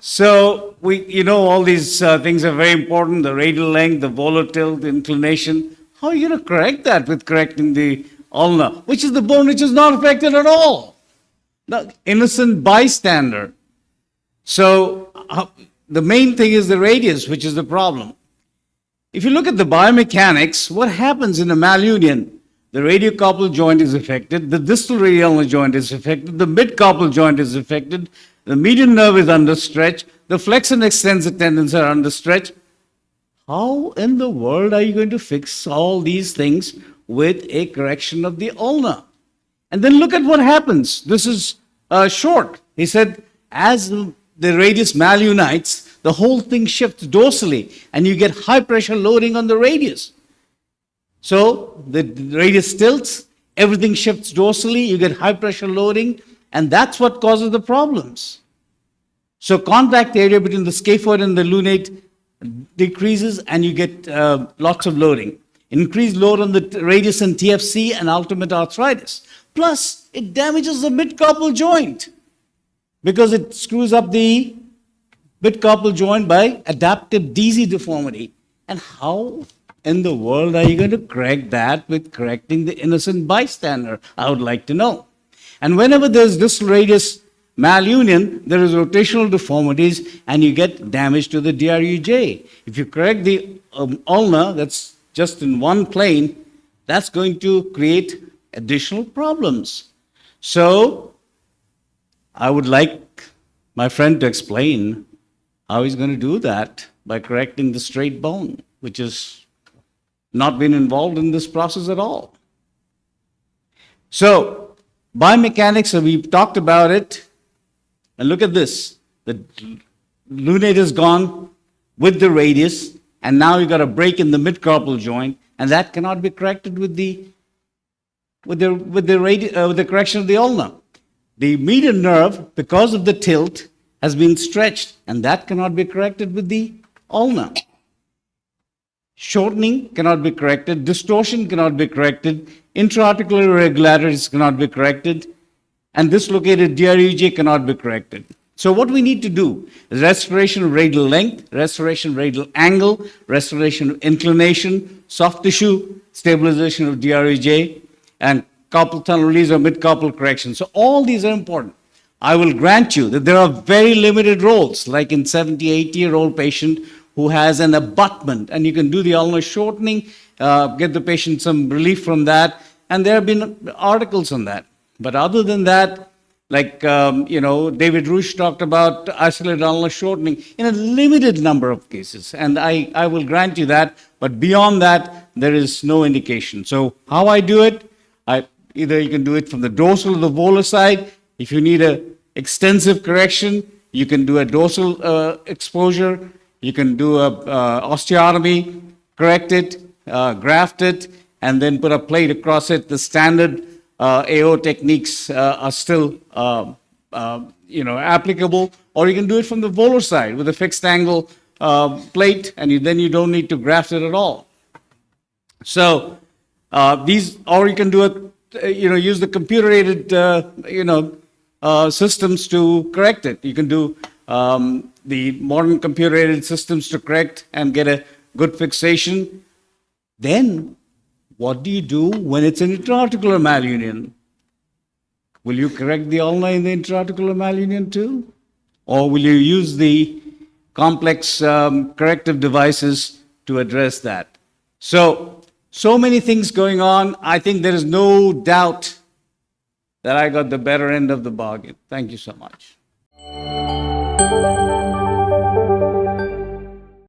So all these things are very important, the radial length, the volar tilt, the inclination. How are you going to correct that with correcting the ulna, which is the bone which is not affected at all? The innocent bystander. So the main thing is the radius, which is the problem. If you look at the biomechanics, what happens in a malunion? The radiocarpal joint is affected, the distal radial joint is affected, the midcarpal joint is affected, the median nerve is under stretch, the flex and extensor tendons are under stretch. How in the world are you going to fix all these things with a correction of the ulna? And then look at what happens. This is short. He said, as the radius malunites, the whole thing shifts dorsally, and you get high pressure loading on the radius. So the radius tilts, everything shifts dorsally, you get high pressure loading, and that's what causes the problems. So contact area between the scaphoid and the lunate decreases, and you get lots of loading. Increased load on the radius and TFC and ultimate arthritis. Plus, it damages the midcarpal joint because it screws up the midcarpal joint by adaptive DZ deformity. And how in the world are you going to correct that with correcting the innocent bystander? I would like to know. And whenever there's distal radius malunion, there is rotational deformities and you get damage to the DRUJ. If you correct the ulna, that's just in one plane, that's going to create additional problems. So I would like my friend to explain how he's going to do that by correcting the straight bone, which has not been involved in this process at all. So biomechanics, we've talked about it. And look at this. The lunate is gone with the radius, and now you got a break in the midcarpal joint, and that cannot be corrected with the correction of the ulna. The median nerve, because of the tilt, has been stretched, and that cannot be corrected with the ulna. Shortening cannot be corrected, distortion cannot be corrected, intra-articular irregularities cannot be corrected, and dislocated DRUJ cannot be corrected. So what we need to do is restoration of radial length, restoration of radial angle, restoration of inclination, soft tissue stabilization of DRUJ, and carpal tunnel release or mid-carpal correction. So all these are important. I will grant you that there are very limited roles, like in 70, 80-year-old patient who has an abutment, and you can do the ulnar shortening, get the patient some relief from that, and there have been articles on that. But other than that, like, David Rush talked about isolated ulnar shortening in a limited number of cases, and I will grant you that, but beyond that, there is no indication. So how I do it, either you can do it from the dorsal or the volar side. If you need an extensive correction, you can do a dorsal exposure, you can do a osteotomy, correct it, graft it, and then put a plate across it. The standard AO techniques are still applicable, or you can do it from the volar side with a fixed angle plate, and then you don't need to graft it at all. So or you can do it, use the computer-aided systems to correct it. You can do the modern computer-aided systems to correct and get a good fixation. Then what do you do when it's an intra-articular malunion? Will you correct the ulna in the intra-articular malunion too? Or will you use the complex corrective devices to address that? So many things going on. I think there is no doubt that I got the better end of the bargain. Thank you so much.